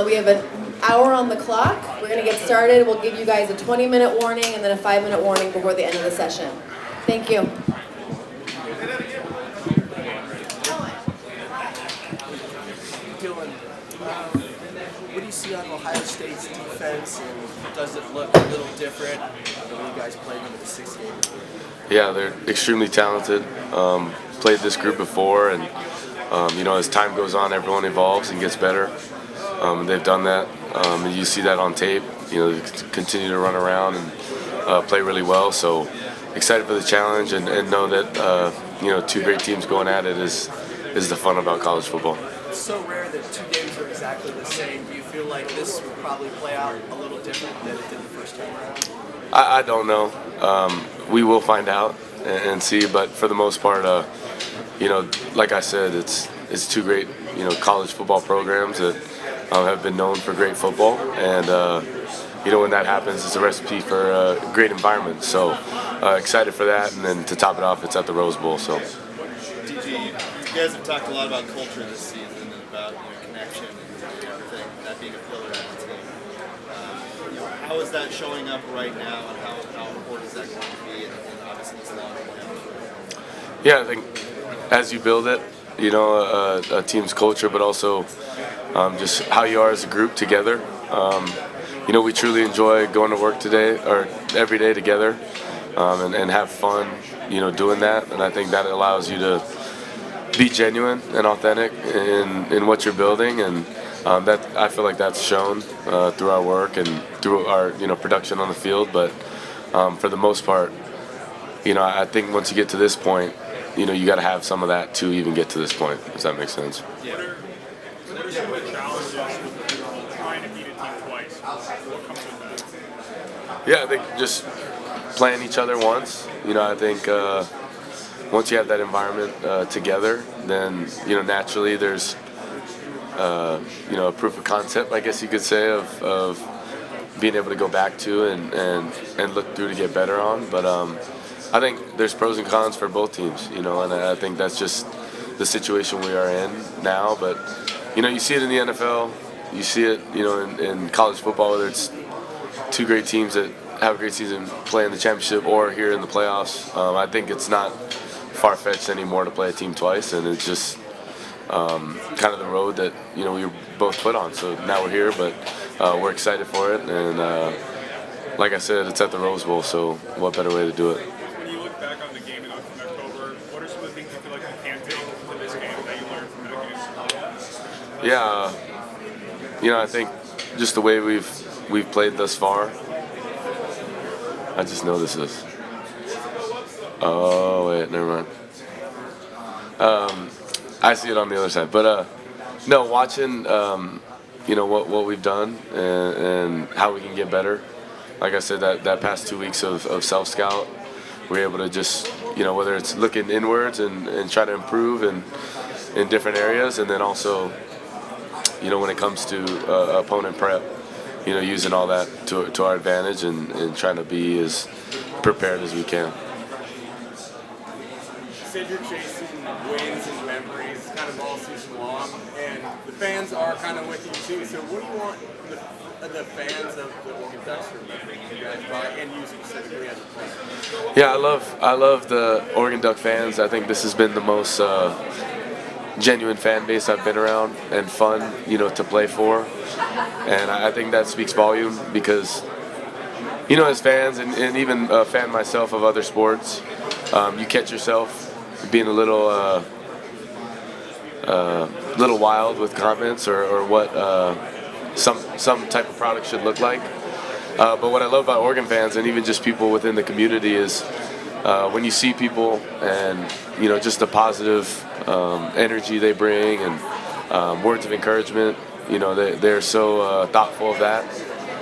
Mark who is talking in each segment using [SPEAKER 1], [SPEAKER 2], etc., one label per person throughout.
[SPEAKER 1] We have an hour on the clock. We're going to get started. We'll give you guys a 20-minute warning and then a 5-minute warning before the end of the session. Thank you.
[SPEAKER 2] Dillon, what do you see on Ohio State's defense, and does it look a little different than when you guys played them at the 6th game?
[SPEAKER 3] Yeah, they're extremely talented. Played this group before, and as time goes on, everyone evolves and gets better. They've done that. And you see that on tape. They continue to run around and play really well. So excited for the challenge, and know that two great teams going at it is the fun about college football.
[SPEAKER 2] It's so rare that two games are exactly the same. Do you feel like this will probably play out a little different than it did the first time around?
[SPEAKER 3] I don't know. We will find out and see. But for the most part, like I said, it's two great college football programs that have been known for great football, and when that happens, it's a recipe for a great environment. So excited for that, and then to top it off, it's at the Rose Bowl. So.
[SPEAKER 4] DG, you guys have talked a lot about culture this season and about connection and everything, that being a pillar of the team. How is that showing up right now, and how important is that going to be, and obviously this long plan?
[SPEAKER 3] Yeah, I think as you build it, a team's culture, but also just how you are as a group together. We truly enjoy going to work today or every day together, and have fun, doing that. And I think that allows you to be genuine and authentic in what you're building, and that I feel like that's shown through our work and through our production on the field. But for the most part, I think once you get to this point, you got to have some of that to even get to this point. Does that make sense?
[SPEAKER 5] Yeah. What are some of the challenges with trying to beat a team twice? What comes with that?
[SPEAKER 3] Yeah, I think just playing each other once. I think once you have that environment together, then naturally there's a proof of concept, I guess you could say, of being able to go back to and look through to get better on. But I think there's pros and cons for both teams, and I think that's just the situation we are in now. But you see it in the NFL, you see it in college football, whether it's two great teams that have a great season playing the championship or here in the playoffs. I think it's not far-fetched anymore to play a team twice, and it's just kind of the road that we were both put on. So now we're here, but we're excited for it, and like I said, it's at the Rose Bowl, so what better way to do it?
[SPEAKER 5] When you look back on the game in October, what are some of the things you feel like you can't take from this game that you learned from that game?
[SPEAKER 3] Yeah, I think just the way we've played thus far. I just know this is. Oh wait, never mind. I see it on the other side, but no, watching what we've done and how we can get better. Like I said, that past 2 weeks of self-scout, we're able to just whether it's looking inwards and try to improve in different areas, and then also when it comes to opponent prep, using all that to our advantage and trying to be as prepared as we can.
[SPEAKER 5] You said you're chasing wins and memories kind of all season long, and the fans are kind of with you too. So what do you want the fans of the Oregon Ducks to remember you guys by, and you specifically as a player?
[SPEAKER 3] Yeah, I love the Oregon Duck fans. I think this has been the most genuine fan base I've been around, and fun, to play for. And I think that speaks volume because, as fans, and even a fan myself of other sports, you catch yourself being a little wild with comments or what some type of product should look like. But what I love about Oregon fans, and even just people within the community, is when you see people and just the positive energy they bring and words of encouragement. They're so thoughtful of that,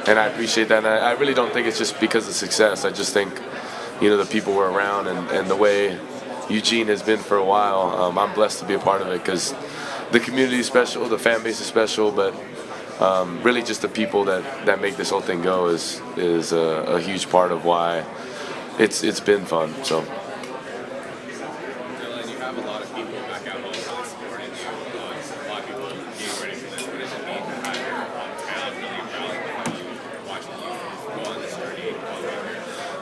[SPEAKER 3] and I appreciate that. And I really don't think it's just because of success. I just think the people we're around and the way Eugene has been for a while. I'm blessed to be a part of it because the community is special, the fan base is special, but really just the people that make this whole thing go is a huge part of why it's been fun. So.
[SPEAKER 5] Dillon, you have a lot of people back out home really supporting you. A lot of people getting ready for this. What does it mean to have your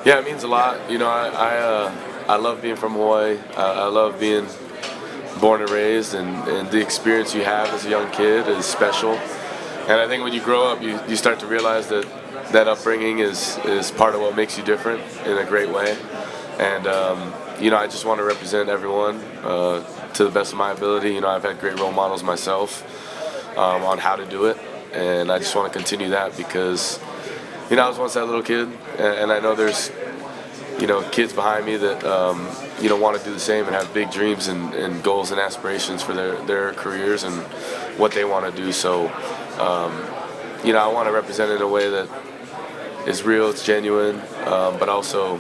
[SPEAKER 3] Yeah, it means a lot. I love being from Hawaii. I love being born and raised, and the experience you have as a young kid is special. And I think when you grow up, you start to realize that that upbringing is part of what makes you different in a great way. And I just want to represent everyone to the best of my ability. I've had great role models myself on how to do it, and I just want to continue that because I was once that little kid, and I know there's kids behind me that want to do the same and have big dreams and goals and aspirations for their careers and what they want to do. So I want to represent it in a way that is real, it's genuine, but also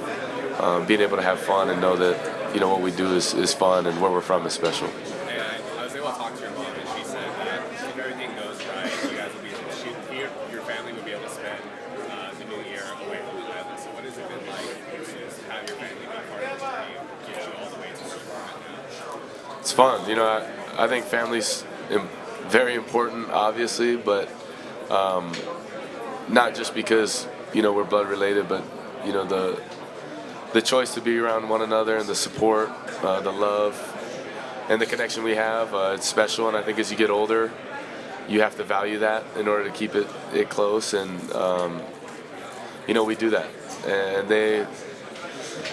[SPEAKER 3] being able to have fun and know that what we do is fun and where we're from is special.
[SPEAKER 5] And I was able to talk to your mom, and she said that if everything goes right, you guys will be able to your family will be able to spend the new year away from the island. So what has it been like to have your family be part of the journey, get you all the way to where you're at now?
[SPEAKER 3] It's fun. I think family's very important, obviously, but not just because we're blood related, but the choice to be around one another and the support, the love, and the connection we have, it's special. And I think as you get older, you have to value that in order to keep it close. And we do that. And they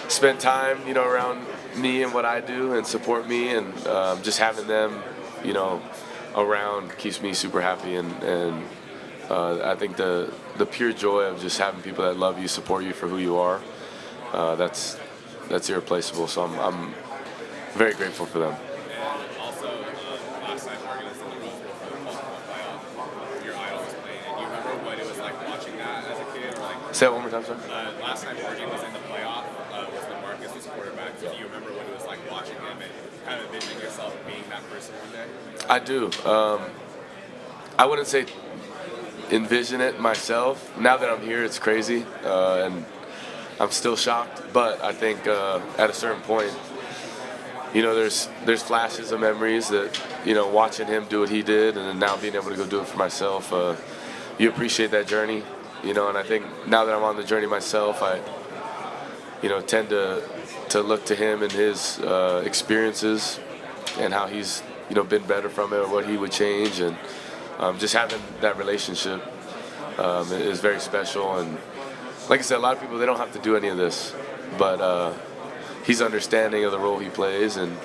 [SPEAKER 3] spend time, around me and what I do and support me, and just having them, around keeps me super happy. And I think the pure joy of just having people that love you, support you for who you are, that's irreplaceable. So I'm very grateful for them.
[SPEAKER 5] And also, last night Oregon was in the Rose Bowl for the College Football Playoff. Your idol was playing, and you remember what it was like watching that as a kid, or like?
[SPEAKER 3] Say that one more time, sir.
[SPEAKER 5] Last time Oregon was in the playoff, was when Marcus was quarterback. So do you remember what it was like watching him and kind of envisioning yourself being that person one day?
[SPEAKER 3] I do. I wouldn't say envision it myself. Now that I'm here, it's crazy, and I'm still shocked. But I think at a certain point, there's flashes of memories that watching him do what he did, and then now being able to go do it for myself. You appreciate that journey, and I think now that I'm on the journey myself, I tend to look to him and his experiences and how he's been better from it, or what he would change, and just having that relationship is very special. And like I said, a lot of people, they don't have to do any of this, but he's understanding of the role he plays, and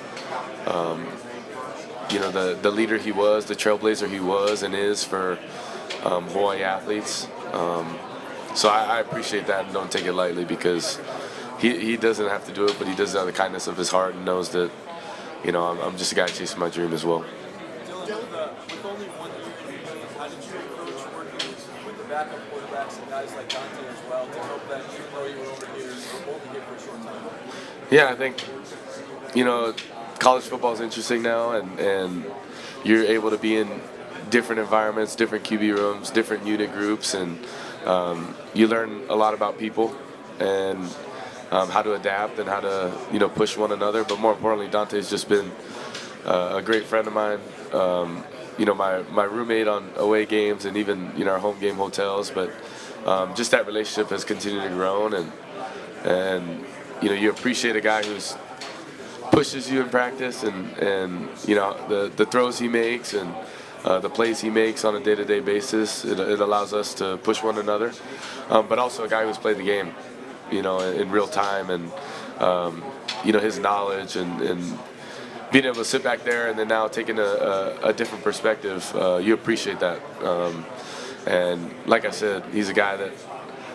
[SPEAKER 3] the leader he was, the trailblazer he was and is for Hawaii athletes. So I appreciate that and don't take it lightly, because he doesn't have to do it, but he does it out of the kindness of his heart and knows that I'm just a guy chasing my dream as well.
[SPEAKER 2] Dillon, with only 1 year, how did you approach working with the backup quarterbacks and guys like Dante as well to hope that even though you were only here for a short time?
[SPEAKER 3] Yeah, I think college football is interesting now, and you're able to be in different environments, different QB rooms, different unit groups, and you learn a lot about people and how to adapt and how to push one another. But more importantly, Dante's just been a great friend of mine. My roommate on away games and even our home game hotels. But just that relationship has continued to grow, and you appreciate a guy who's pushes you in practice, and the throws he makes and the plays he makes on a day-to-day basis. It allows us to push one another, but also a guy who's played the game, in real time, and his knowledge and being able to sit back there and then now taking a different perspective. You appreciate that, and like I said, he's a guy that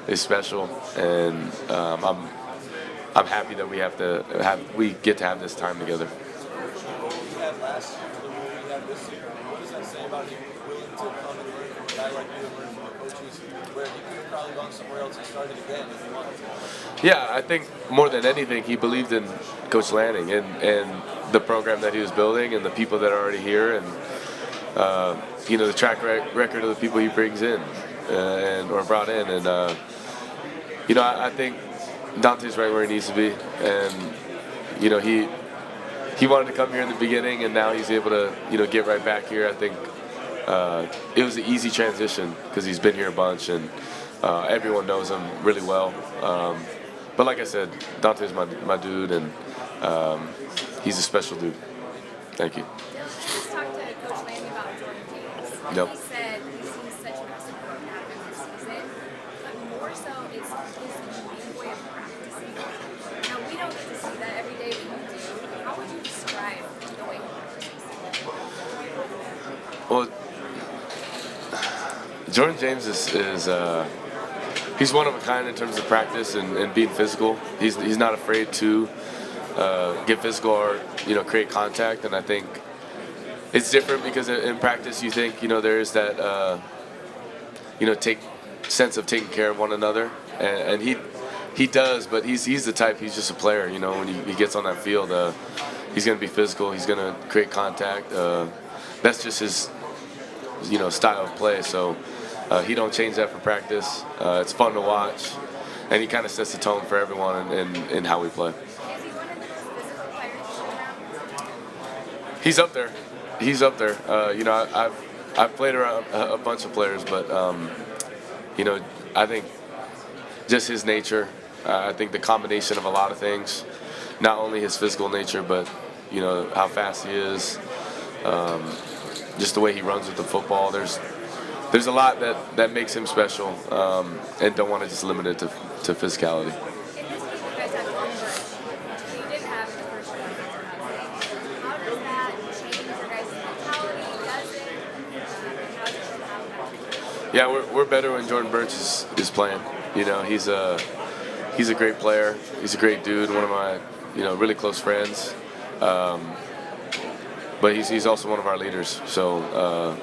[SPEAKER 3] is special, and I'm happy that we get to have this time together.
[SPEAKER 2] We had last year, the role we had this year. What does that say about him willing to come and learn from a guy like you and learn from the coaches, where he could have probably gone somewhere else and started again if he wanted to?
[SPEAKER 3] Yeah, I think more than anything, he believed in Coach Lanning and the program that he was building and the people that are already here, and the track record of the people he brings in or brought in, and I think Dante's right where he needs to be, and he wanted to come here in the beginning, and now he's able to get right back here. I think it was an easy transition because he's been here a bunch, and everyone knows him really well. but like I said, Dante's my dude, and he's a special dude. Thank you.
[SPEAKER 6] Let's talk to Coach Landy about Jordan James.
[SPEAKER 3] Yep.
[SPEAKER 6] He said he's seen such massive growth happen this season, but more so it's his unique way of practicing. Now, we don't get to see that every day, but you do. How would you describe the way he practices?
[SPEAKER 3] Well, Jordan James is he's one of a kind in terms of practice and being physical. He's not afraid to get physical or create contact, and I think it's different because in practice you think there is that sense of taking care of one another, and he does, but he's the type, he's just a player. When he gets on that field, he's going to be physical, he's going to create contact. That's just his style of play. So he don't change that for practice. It's fun to watch, and he kind of sets the tone for everyone in how we play.
[SPEAKER 6] Is he one of the most physical players around?
[SPEAKER 3] He's up there. He's up there. I've played around a bunch of players, but I think just his nature. I think the combination of a lot of things, not only his physical nature, but how fast he is, just the way he runs with the football. There's a lot that makes him special, and don't want to just limit it to physicality.
[SPEAKER 6] In this game, you guys have one break, which you didn't have in the first round. How does that change your guys' mentality? Does it? How does it show how?
[SPEAKER 3] Yeah, we're better when Jordan Burch is playing. He's a great player. He's a great dude. One of my really close friends. But he's also one of our leaders. So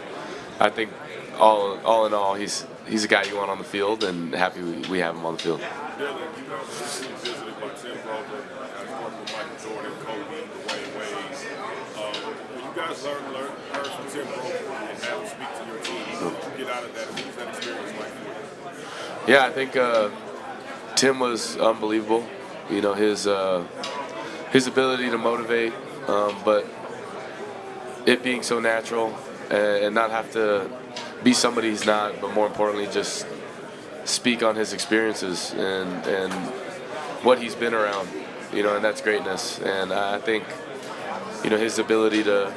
[SPEAKER 3] I think all in all, he's a guy you want on the field, and happy we have him on the field.
[SPEAKER 7] Dillon, you guys recently visited by Tim Grover, as worked with Michael Jordan, Kobe, Dwayne Wade. When you guys heard from Tim Grover and had him speak to your team, what did you get out of that? What was that experience like for you?
[SPEAKER 3] Yeah, I think Tim was unbelievable. His ability to motivate, but it being so natural and not have to be somebody he's not, but more importantly, just speak on his experiences and what he's been around, and that's greatness. And I think, his ability to,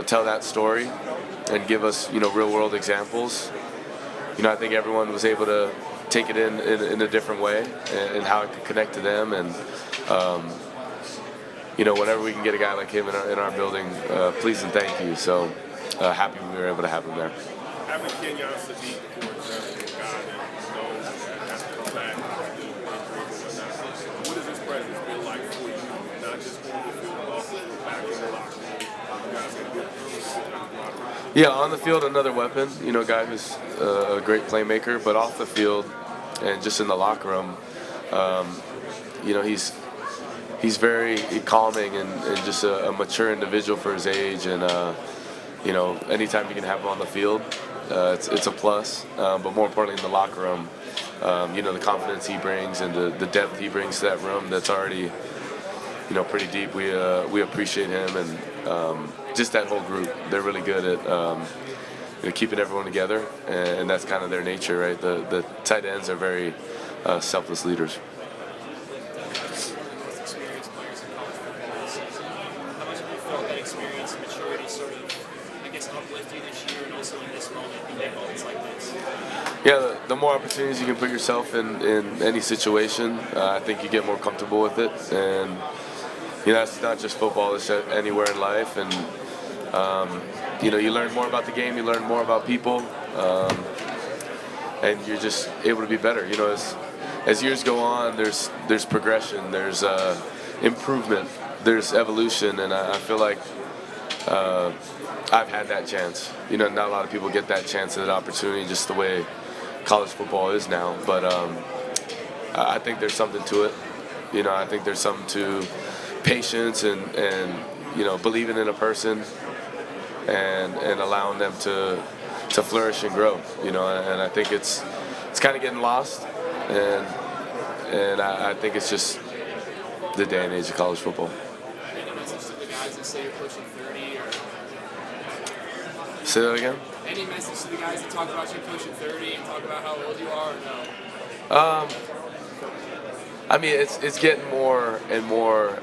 [SPEAKER 3] tell that story and give us, real world examples. I think everyone was able to take it in a different way and how it could connect to them. And, whenever we can get a guy like him in our building, please and thank you. So happy we were able to have him there.
[SPEAKER 7] Having Kenyon Sadiq, for example, a guy that knows that has to come back and do injuries and whatnot, what has his presence been like for you? Not just on the field, but also back in the locker room. You guys have good locker room.
[SPEAKER 3] Yeah, on the field, another weapon. A guy who's a great playmaker, but off the field and just in the locker room, he's very calming and just a mature individual for his age. And anytime you can have him on the field, it's a plus. But more importantly, in the locker room, the confidence he brings and the depth he brings to that room that's already pretty deep. We appreciate him, and just that whole group. They're really good at keeping everyone together, and that's kind of their nature, right? The tight ends are very selfless leaders. Yeah, the more opportunities you can put yourself in any situation, I think you get more comfortable with it. And that's not just football; it's anywhere in life. And you learn more about the game, you learn more about people, and you're just able to be better. As years go on, there's progression, there's improvement, there's evolution, and I feel like I've had that chance. Not a lot of people get that chance and that opportunity, just the way college football is now. But I think there's something to it. I think there's something to patience and believing in a person and allowing them to flourish and grow. And I think it's kind of getting lost, and I think it's just the day and age of college football.
[SPEAKER 8] Any message to the guys that say you're pushing 30 or?
[SPEAKER 3] Say that again?
[SPEAKER 8] Any message to the guys that talk about you pushing 30 and talk about how old you are or no?
[SPEAKER 3] I mean, it's getting more and more.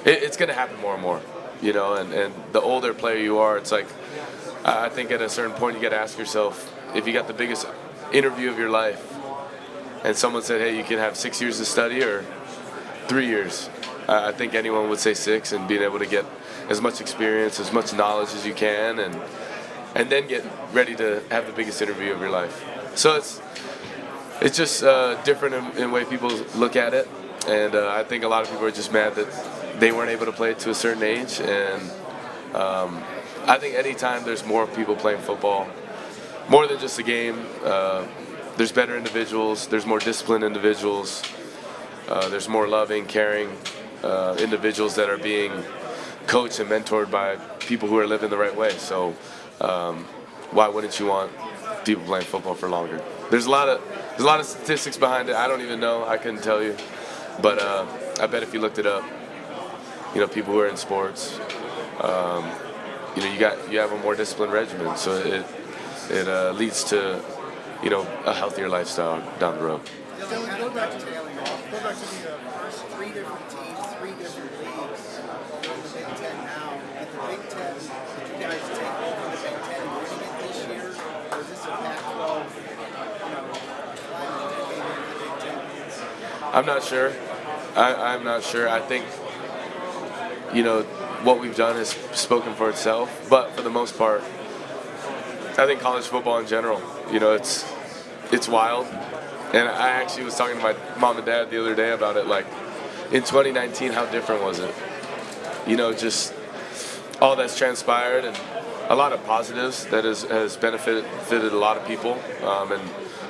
[SPEAKER 3] It's going to happen more and more, you know. And the older player you are, it's like I think at a certain point you got to ask yourself if you got the biggest interview of your life, and someone said, "Hey, you can have 6 years to study or 3 years." I think anyone would say 6, and being able to get as much experience, as much knowledge as you can, and then get ready to have the biggest interview of your life. So it's just different in the way people look at it, and I think a lot of people are just mad that they weren't able to play to a certain age, and I think anytime there's more people playing football, more than just a game, there's better individuals, there's more disciplined individuals, there's more loving, caring individuals that are being coached and mentored by people who are living the right way. So why wouldn't you want people playing football for longer? There's a lot of statistics behind it. I don't even know. I couldn't tell you, but I bet if you looked it up, you know, people who are in sports, you know, you have a more disciplined regimen, so it leads to, you know, a healthier lifestyle down the road.
[SPEAKER 9] Dylan, go back to the first 3 different teams, 3 different leagues. You're in the Big Ten now. At the Big Ten, did you guys take over the Big Ten and winning it this year, or is this a Pac-12, you know, climate that came into the Big Ten?
[SPEAKER 3] I'm not sure. I'm not sure. I think, you know, what we've done has spoken for itself. But for the most part, I think college football in general, you know, it's wild. And I actually was talking to my mom and dad the other day about it. Like, in 2019, how different was it? You know, just all that's transpired and a lot of positives that has benefited a lot of people, and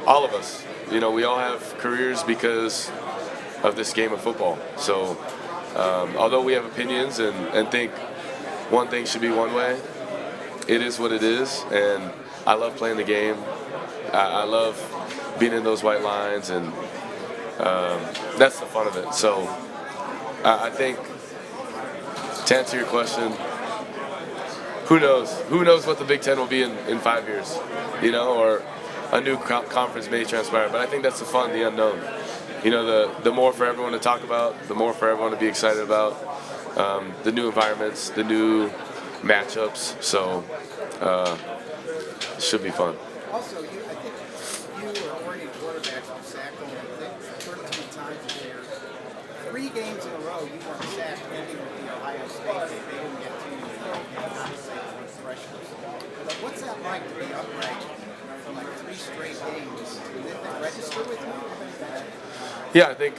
[SPEAKER 3] all of us. You know, we all have careers because of this game of football. So although we have opinions and think one thing should be one way, it is what it is. And I love playing the game. I love being in those white lines, and that's the fun of it. So I think, to answer your question, who knows? Who knows what the Big Ten will be in 5 years, you know, or a new conference may transpire. But I think that's the fun, the unknown. You know, the more for everyone to talk about, the more for everyone to be excited about, the new environments, the new matchups. So it should be fun.
[SPEAKER 9] Also, I think you or Oregon quarterbacks were sacked only, I think, 13 times this year. 3 games in a row you weren't sacked, ending with the Ohio State game. They didn't get to you with freshers. But what's that like to be upright for like 3 straight games? Did that register with you?
[SPEAKER 3] Yeah, I think,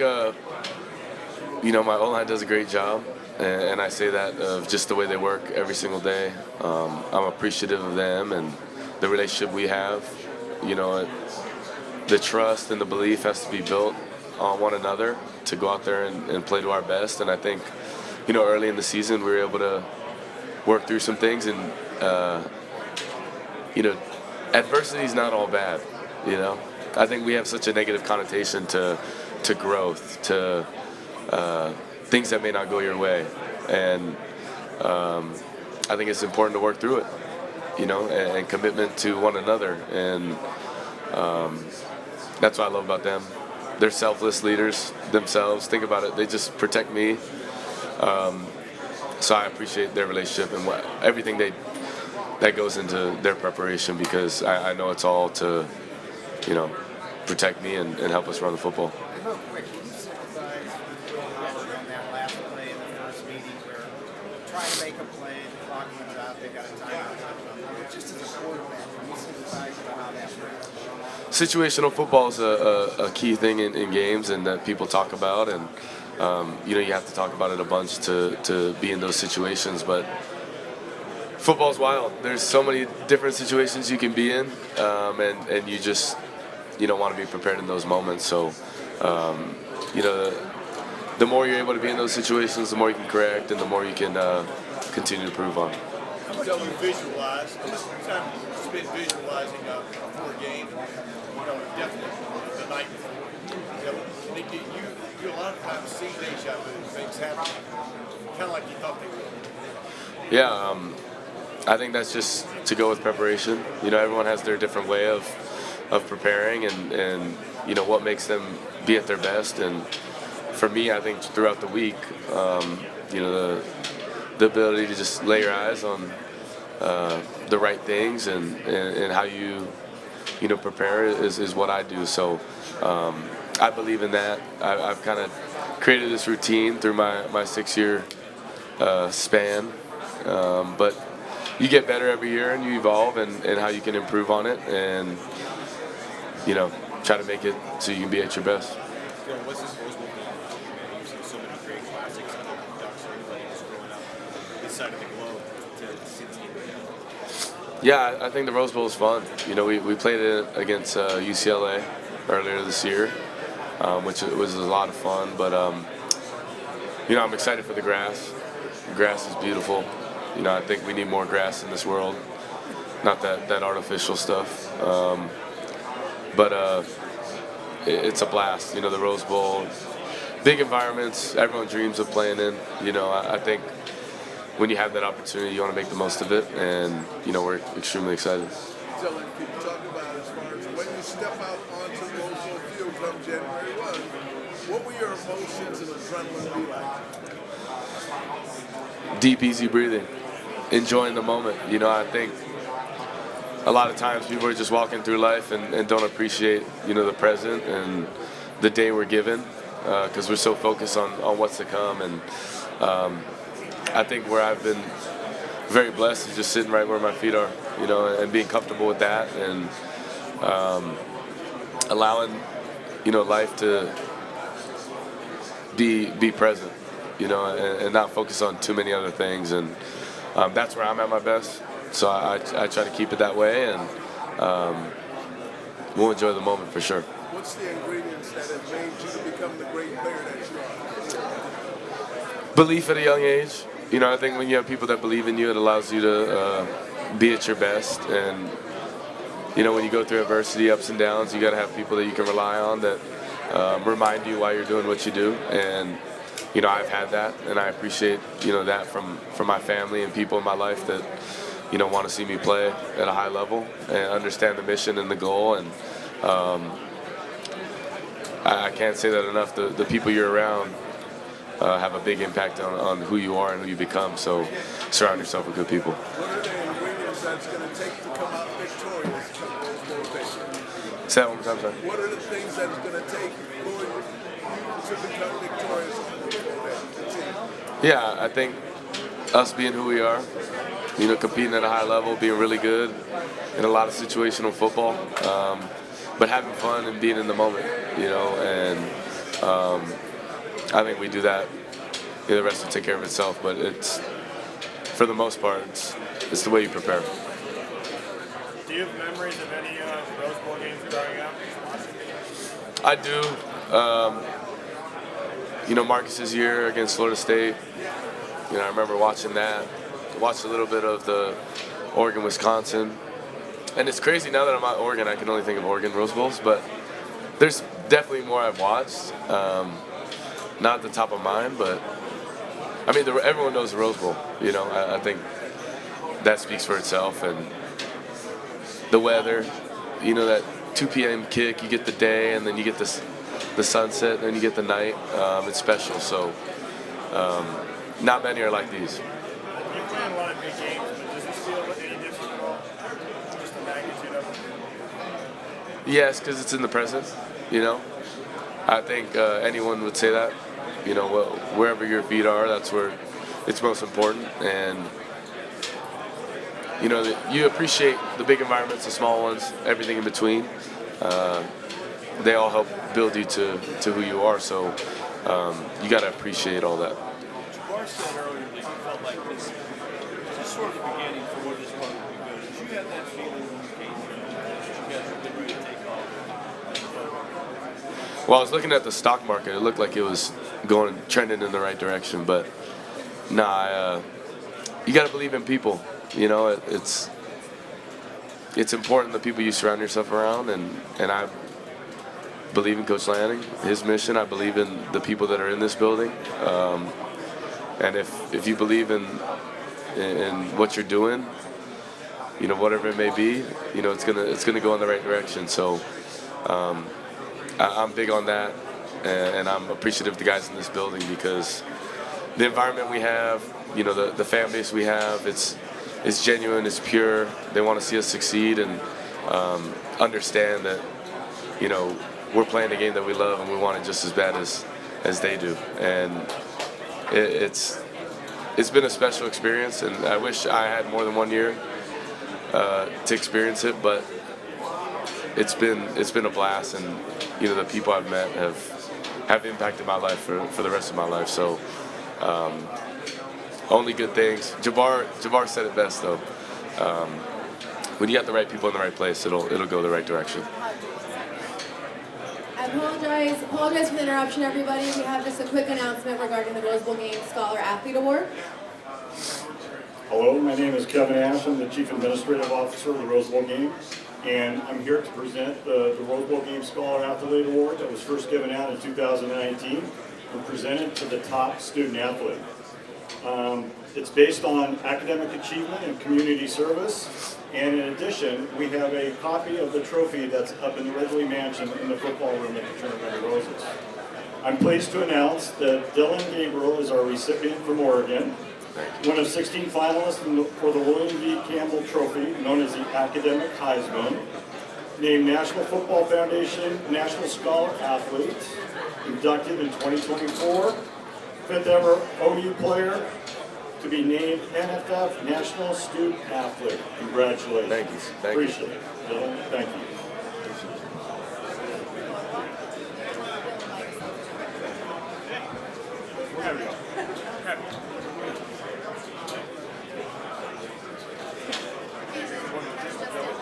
[SPEAKER 3] you know, my O-line does a great job, and I say that of just the way they work every single day. I'm appreciative of them and the relationship we have. You know, the trust and the belief has to be built on one another to go out there and play to our best. And I think, you know, early in the season we were able to work through some things, and, you know, adversity is not all bad, you know. I think we have such a negative connotation to growth, to things that may not go your way, and I think it's important to work through it, you know, and commitment to one another, and that's what I love about them. They're selfless leaders themselves. Think about it; they just protect me, so I appreciate their relationship and everything that goes into their preparation, because I know it's all to, you know, protect me and help us run the football.
[SPEAKER 9] Real quick, can you sympathize with Will Howard on that last play in the first meeting where trying to make a play, the clock runs out, they've got a timeout? Just as a quarterback, can you sympathize about how that works?
[SPEAKER 3] Situational football is a key thing in games, and that people talk about, and you know, you have to talk about it a bunch to be in those situations. But football's wild. There's so many different situations you can be in, and you just, you don't want to be prepared in those moments. So, you know, the more you're able to be in those situations, the more you can correct, and the more you can continue to improve on.
[SPEAKER 2] How much do you visualize? How much time do you spend visualizing before a game? You know, definitely the night before. You know, you a lot of times see deja vu, things happen, kind of like you thought they would.
[SPEAKER 3] Yeah, I think that's just to go with preparation. You know, everyone has their different way of preparing, and you know what makes them be at their best. And for me, I think throughout the week, the ability to just lay your eyes on the right things and how you prepare is what I do. So I believe in that. I've kind of created this routine through my 6-year span, but you get better every year and you evolve and how you can improve on it and try to make it so you can be at your best.
[SPEAKER 2] What's this Rose Bowl mean? You've seen so many great classics. I know Ducks or anybody who's growing up this side of the globe to see this game right now.
[SPEAKER 3] Yeah, I think the Rose Bowl is fun. We played it against UCLA earlier this year, which was a lot of fun. But I'm excited for the grass. The grass is beautiful. I think we need more grass in this world, not that artificial stuff. But it's a blast. The Rose Bowl, big environments. Everyone dreams of playing in. I think when you have that opportunity, you want to make the most of it, and we're extremely excited.
[SPEAKER 10] Dillon, can you talk about as far as when you step out onto Rose Bowl Field come January 1, what will your emotions and adrenaline be like?
[SPEAKER 3] Deep, easy breathing, enjoying the moment. I think a lot of times people are just walking through life and don't appreciate the present and the day we're given because we're so focused on what's to come. And I think where I've been very blessed is just sitting right where my feet are, and being comfortable with that and allowing life to be present, and not focus on too many other things. And that's where I'm at my best. So I try to keep it that way, and we'll enjoy the moment for sure.
[SPEAKER 10] What's the ingredients that have made you to become the great player that you are?
[SPEAKER 3] Belief at a young age. I think when you have people that believe in you, it allows you to be at your best. And when you go through adversity, ups and downs, you got to have people that you can rely on that remind you why you're doing what you do. And I've had that, and I appreciate that from my family and people in my life that want to see me play at a high level and understand the mission and the goal. And I can't say that enough. The people you're around have a big impact on who you are and who you become. So surround yourself with good people.
[SPEAKER 10] What are the ingredients that's going to take to come out victorious come Rose Bowl Day?
[SPEAKER 3] Say that one more time, sorry.
[SPEAKER 10] What are the things that it's going to take for you to become victorious on Rose Bowl Day?
[SPEAKER 3] Yeah, I think us being who we are, competing at a high level, being really good in a lot of situational football, but having fun and being in the moment, and I think we do that. The rest will take care of itself, but it's, for the most part, it's the way you prepare.
[SPEAKER 7] Do you have memories of any Rose Bowl games growing up?
[SPEAKER 3] I do. Marcus's year against Florida State, I remember watching that. Watched a little bit of the Oregon-Wisconsin. And it's crazy, now that I'm at Oregon, I can only think of Oregon Rose Bowls, but there's definitely more I've watched. Not at the top of mind, but I mean, everyone knows the Rose Bowl. I think that speaks for itself. And the weather, that 2 p.m. kick, you get the day, and then you get the sunset, and then you get the night. It's special. So not many are like these.
[SPEAKER 7] You play in a lot of big games, but does this feel any different at all? Just the magnitude of it?
[SPEAKER 3] Yes, because it's in the present. I think anyone would say that. Wherever your feet are, that's where it's most important. And you appreciate the big environments, the small ones, everything in between. They all help build you to who you are. So you got to appreciate all that.
[SPEAKER 2] Jabbar said earlier that you felt like this is sort of the beginning for what this club would be good. Did you have that feeling when you came here that you guys were getting ready to take off?
[SPEAKER 3] Well, I was looking at the stock market. It looked like it was trending in the right direction. But you got to believe in people. It's important the people you surround yourself around, and I believe in Coach Lanning, his mission. I believe in the people that are in this building. And if you believe in what you're doing, whatever it may be, it's gonna go in the right direction. So I'm big on that. and I'm appreciative of the guys in this building because the environment we have, the fan base we have, it's genuine, it's pure. They want to see us succeed and understand that, we're playing a game that we love and we want it just as bad as they do. And it's been a special experience, and I wish I had more than 1 year to experience it, but it's been a blast, and the people I've met have impacted my life for the rest of my life. So only good things. Jabbar said it best though. When you got the right people in the right place, it'll go the right direction.
[SPEAKER 1] I apologize for the interruption, everybody. We have just a quick announcement regarding the Rose Bowl Game Scholar Athlete Award.
[SPEAKER 11] Hello, my name is Kevin Ash. I'm the Chief Administrative Officer of the Rose Bowl Game, and I'm here to present the Rose Bowl Game Scholar Athlete Award that was first given out in 2019 and presented to the top student athlete. It's based on academic achievement and community service, and in addition, we have a copy of the trophy that's up in the Ridley Mansion in the football room at the Tournament of Roses. I'm pleased to announce that Dillon Gabriel is our recipient from Oregon, one of 16 finalists for the William V. Campbell Trophy, known as the Academic Heisman, named National Football Foundation National Scholar Athlete, inducted in 2024, fifth ever OU player to be named NFF National Student Athlete. Congratulations.
[SPEAKER 3] Thank you.
[SPEAKER 11] Appreciate it. Dylan, thank you.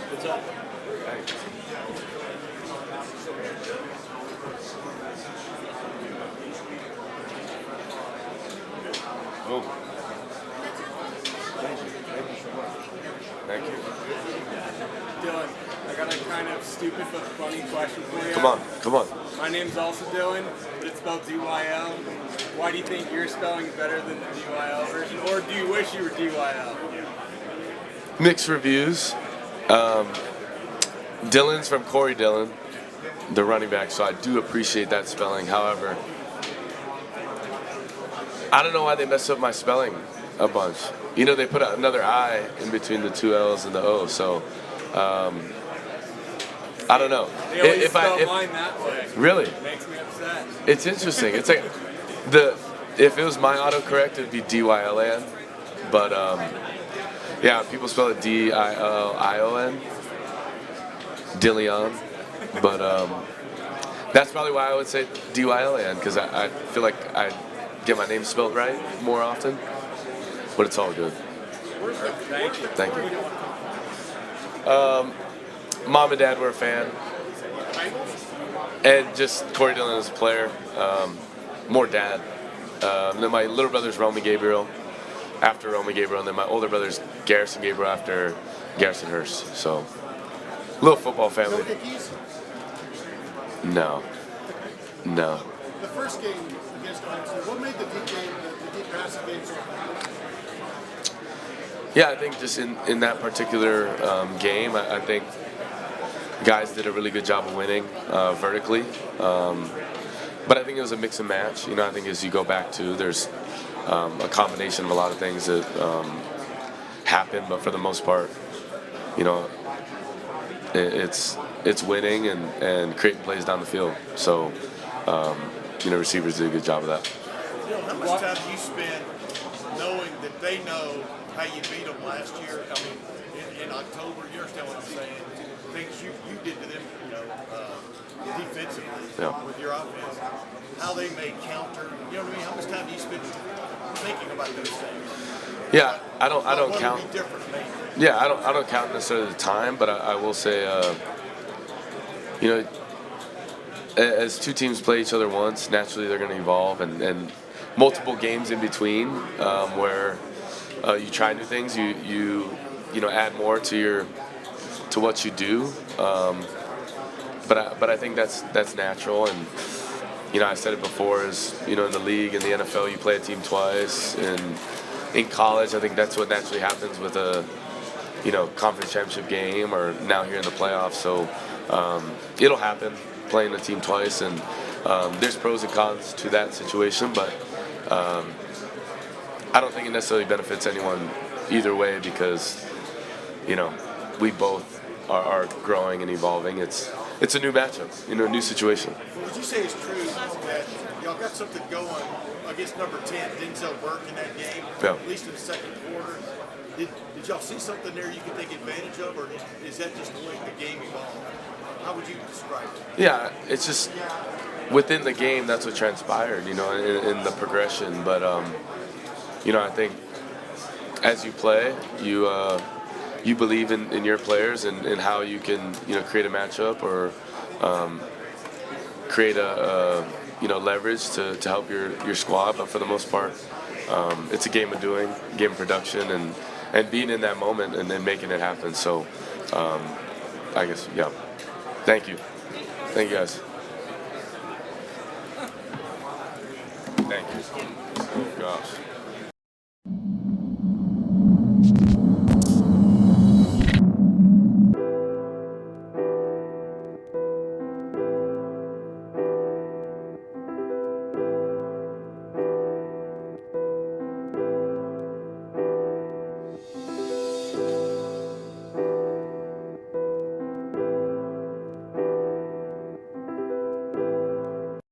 [SPEAKER 2] What's up?
[SPEAKER 3] Boom. Thank you.
[SPEAKER 5] Dylan, I got a kind of stupid but funny question for you.
[SPEAKER 3] Come on.
[SPEAKER 5] My name's also Dylan, but it's spelled DYL. Why do you think your spelling's better than the DYL version? Or do you wish you were DYL?
[SPEAKER 3] Mixed reviews. Dylan's from Corey Dillon, the running back, so I do appreciate that spelling. However, I don't know why they messed up my spelling a bunch. They put another I in between the two L's and the O, so I don't know.
[SPEAKER 5] They always spell mine that way.
[SPEAKER 3] Really?
[SPEAKER 5] It makes me upset.
[SPEAKER 3] It's interesting. It's like if it was my autocorrect, it'd be DYLN, but yeah, people spell it DILION, Dillion, but that's probably why I would say DYLN, because I feel like I get my name spelled right more often, but it's all good. Thank you. Mom and Dad were a fan, and just Corey Dillon as a player, more dad. And then my little brother's Roman Gabriel, after Roman Gabriel, and then my older brother's Garrison Gabriel after Garrison Hurst. So, little football family. No.
[SPEAKER 10] The first game against Oxford, what made the deep passing game so effective?
[SPEAKER 3] Yeah, I think just in that particular game, I think guys did a really good job of winning vertically. But I think it was a mix and match. I think as you go back to, there's a combination of a lot of things that happen, but for the most part, it's winning and creating plays down the field. So, receivers did a good job of that.
[SPEAKER 10] How much time do you spend knowing that they know how you beat them last year? I mean, in October, you understand what I'm saying? Things you did to them, defensively with your offense, how they may counter. You know what I mean? How much time do you spend thinking about those things?
[SPEAKER 3] Yeah, I don't count.
[SPEAKER 10] Would be different, maybe?
[SPEAKER 3] Yeah, I don't count necessarily the time, but I will say, as two teams play each other once, naturally they're going to evolve, and multiple games in between where you try new things, you add more to what you do. But I think that's natural, and I said it before, is in the league, in the NFL, you play a team twice, and in college, I think that's what naturally happens with a conference championship game, or now here in the playoffs. So it'll happen, playing a team twice, and there's pros and cons to that situation, but I don't think it necessarily benefits anyone either way because, we both are growing and evolving. It's a new matchup, a new situation.
[SPEAKER 10] Would you say it's true that y'all got something going against number 10, Denzel Burke, in that game,
[SPEAKER 3] Yeah.
[SPEAKER 10] at least in the second quarter? Did y'all see something there you can take advantage of, or is that just the way the game evolved? How would you describe it?
[SPEAKER 3] Yeah, it's just within the game that's what transpired, in the progression. But I think as you play, you believe in your players and how you can create a matchup or create a leverage to help your squad. But for the most part, it's a game of doing, game of production, and being in that moment and then making it happen. So I guess thank you guys. Thank you. Oh gosh.